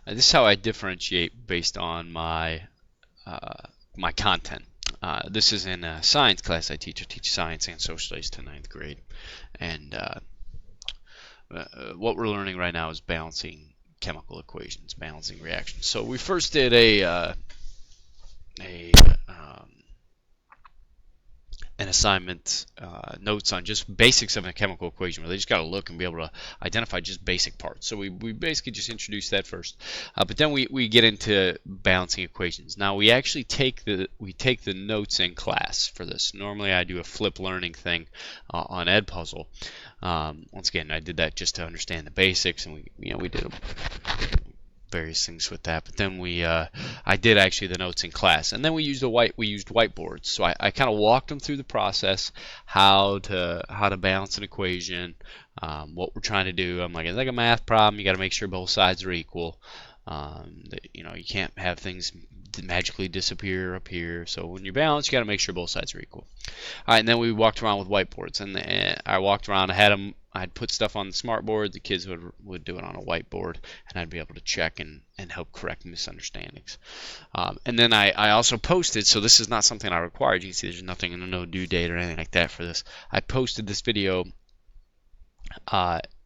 This is how I differentiate based on my content. This is in a science class I teach. I teach science and social studies to ninth grade, and what we're learning right now is balancing chemical equations, balancing reactions. So we first did a um, an assignment, notes on just basics of a chemical equation, where they just got to look and be able to identify just basic parts. So we basically just introduced that first, but then we get into balancing equations. Now we actually take the notes in class for this. Normally I do a flip learning thing on Edpuzzle. Once again, I did that just to understand the basics, and we did various things with that. But then I did actually the notes in class, and then we used whiteboards. So I kind of walked them through the process, how to balance an equation, what we're trying to do. I'm like, it's like a math problem. You got to make sure both sides are equal. You can't have things magically disappear up here. So when you balance, you got to make sure both sides are equal. All right, and then we walked around with whiteboards, and I walked around. I'd put stuff on the smart board. The kids would do it on a whiteboard, and I'd be able to check and help correct misunderstandings. And then I also posted, so this is not something I required. You can see there's nothing in no due date or anything like that for this. I posted this video.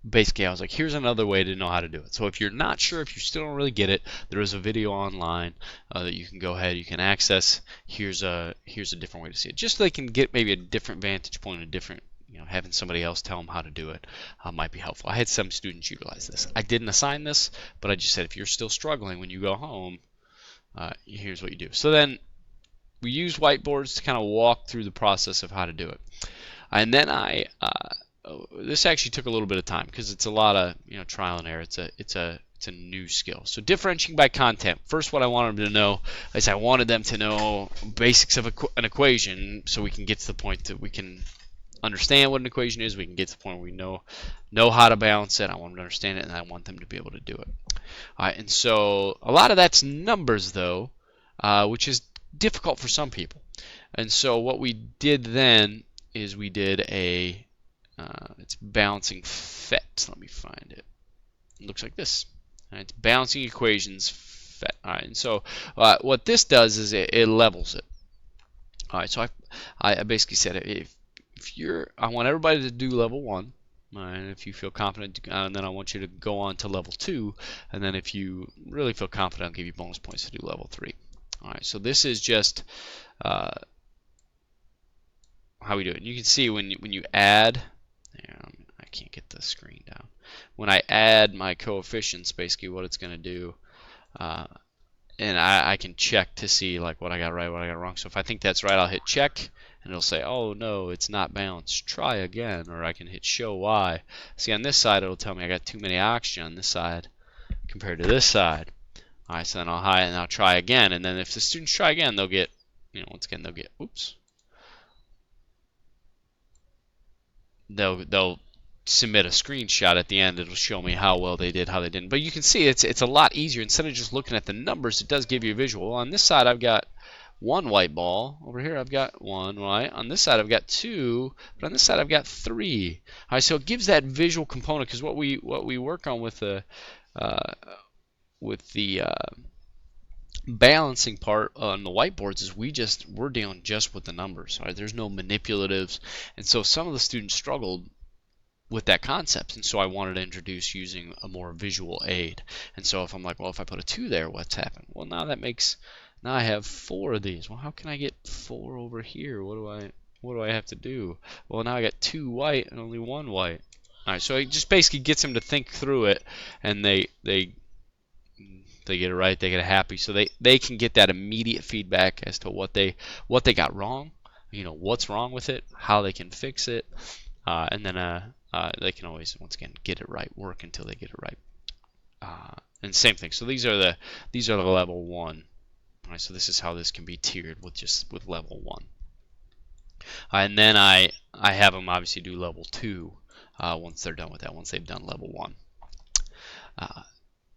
Basically, I was like, here's another way to know how to do it. So if you're not sure, if you still don't really get it, there is a video online that you can go ahead, you can access. Here's a different way to see it, just so they can get maybe a different vantage point, a different, having somebody else tell them how to do it might be helpful. I had some students utilize this. I didn't assign this, but I just said, if you're still struggling when you go home, here's what you do. So then we use whiteboards to kind of walk through the process of how to do it. And then this actually took a little bit of time, because it's a lot of trial and error. It's a new skill. So differentiating by content. First, what I wanted them to know is I wanted them to know basics of an equation, so we can get to the point that we can understand what an equation is. We can get to the point where we know how to balance it. I want them to understand it, and I want them to be able to do it. All right, and so a lot of that's numbers, though, which is difficult for some people. And so what we did then is we did it's balancing FET. Let me find it. It looks like this. All right, it's balancing equations FET. All right, and so what this does is it levels it. All right, so I basically said, I want everybody to do level 1. All right, and if you feel confident, and then I want you to go on to level 2, and then if you really feel confident, I'll give you bonus points to do level 3. All right, so this is just how we do it. You can see when you add. I can't get the screen down. When I add my coefficients, basically what it's going to do, and I can check to see like what I got right, what I got wrong. So if I think that's right, I'll hit check, and it'll say, oh no, it's not balanced, try again. Or I can hit show why. See, on this side it'll tell me I got too many oxygen on this side compared to this side. All right, so then I'll hide and I'll try again, and then if the students try again, they'll get, once again, they'll submit a screenshot at the end. It'll show me how well they did, how they didn't. But you can see it's a lot easier. Instead of just looking at the numbers, it does give you a visual. On this side, I've got 1 white ball. Over here, I've got 1 white. On this side, I've got 2. But on this side, I've got 3. All right, so it gives that visual component, because what we work on with the balancing part on the whiteboards is we're dealing just with the numbers. Right? There's no manipulatives, and so some of the students struggled with that concept, and so I wanted to introduce using a more visual aid. And so if I'm like, well, if I put a 2 there, what's happened? Well, now I have 4 of these. Well, how can I get 4 over here? What do I have to do? Well, now I got 2 white and only 1 white. All right, so it just basically gets them to think through it, and they get it right, they get happy, so they can get that immediate feedback as to what they got wrong, what's wrong with it, how they can fix it, and then they can always, once again, get it right, work until they get it right. And same thing. So these are the level 1. All right, so this is how this can be tiered with level 1. And then I have them obviously do level 2 once they're done with that. Once they've done level 1.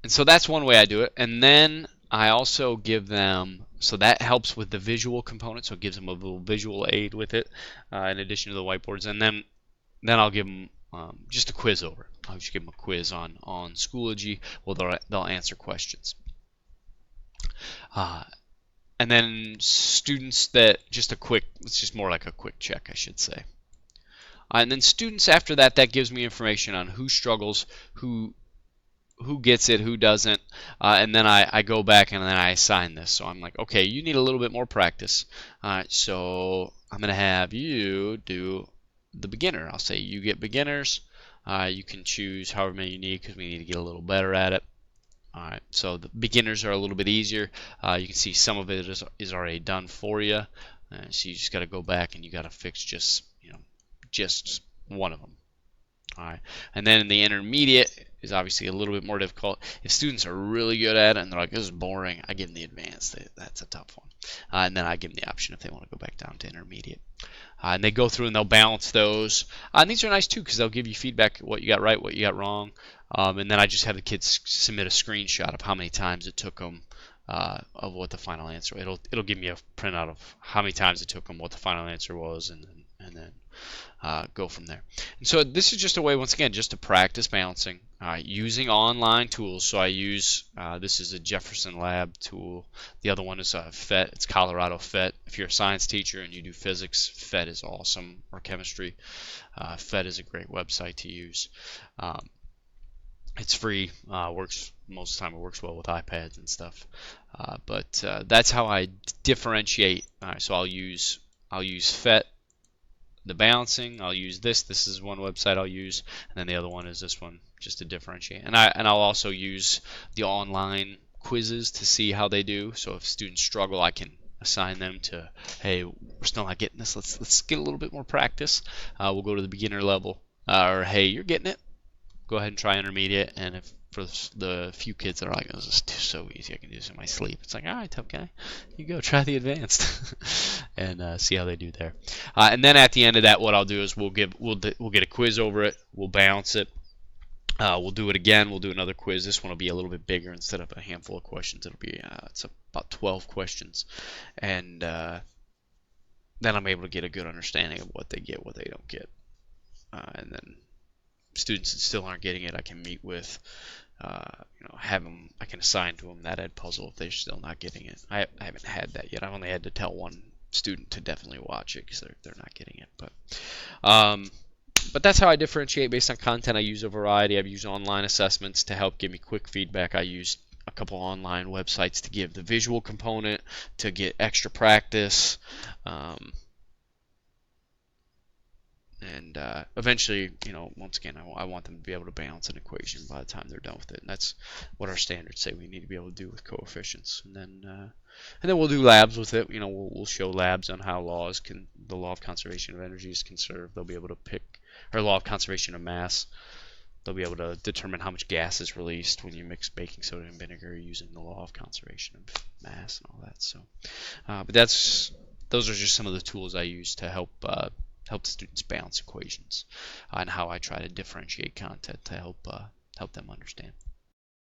And so that's one way I do it. And then I also give them, so that helps with the visual component, so it gives them a little visual aid with it in addition to the whiteboards. And then I'll give them just a quiz over. I'll just give them a quiz on Schoology. Well, they'll answer questions. And then students that it's just more like a quick check, I should say. And then students after that gives me information on who struggles, who gets it, who doesn't, and then I go back and then I assign this. So I'm like, okay, you need a little bit more practice. So I'm going to have you do the beginner. I'll say you get beginners. You can choose however many you need because we need to get a little better at it. Alright, so the beginners are a little bit easier. You can see some of it is already done for you. So you just got to go back and you got to fix just one of them. Alright, and then the intermediate is obviously a little bit more difficult. If students are really good at it and they're like, this is boring, I give them the advanced. That's a tough one. And then I give them the option if they want to go back down to intermediate. And they go through and they'll balance those. And these are nice too because they'll give you feedback what you got right, what you got wrong. And then I just have the kids submit a screenshot of how many times it took them of what the final answer. It'll give me a printout of how many times it took them, what the final answer was, and then go from there. And so this is just a way, once again, just to practice balancing using online tools. So I use this is a Jefferson Lab tool. The other one is PhET. It's Colorado PhET. If you're a science teacher and you do physics, PhET is awesome, or chemistry. PhET is a great website to use. It's free. Works most of the time. It works well with iPads and stuff. But that's how I differentiate. So I'll use PhET. The balancing, I'll use this. This is one website I'll use, and then the other one is this one, just to differentiate. And I'll also use the online quizzes to see how they do. So if students struggle, I can assign them to, hey, we're still not getting this. Let's get a little bit more practice. We'll go to the beginner level, or hey, you're getting it. Go ahead and try intermediate. And if for the few kids that are like, this is so easy, I can do this in my sleep. It's like, all right, tough guy, you go try the advanced and see how they do there. And then at the end of that, what I'll do is we'll get a quiz over it. We'll balance it. We'll do it again. We'll do another quiz. This one will be a little bit bigger instead of a handful of questions. It'll be it's about 12 questions, and then I'm able to get a good understanding of what they get, what they don't get, and then students that still aren't getting it, I can meet with, have them. I can assign to them that Edpuzzle if they're still not getting it. I haven't had that yet. I've only had to tell one student to definitely watch it because they're not getting it. But that's how I differentiate based on content. I use a variety. I've used online assessments to help give me quick feedback. I used a couple online websites to give the visual component to get extra practice. And eventually, once again, I want them to be able to balance an equation by the time they're done with it. And that's what our standards say we need to be able to do with coefficients. And then we'll do labs with it. We'll show labs on how the law of conservation of energy is conserved. They'll be able to pick, or law of conservation of mass. They'll be able to determine how much gas is released when you mix baking soda and vinegar using the law of conservation of mass and all that. So, but those are just some of the tools I use to help the students balance equations and how I try to differentiate content to help them understand.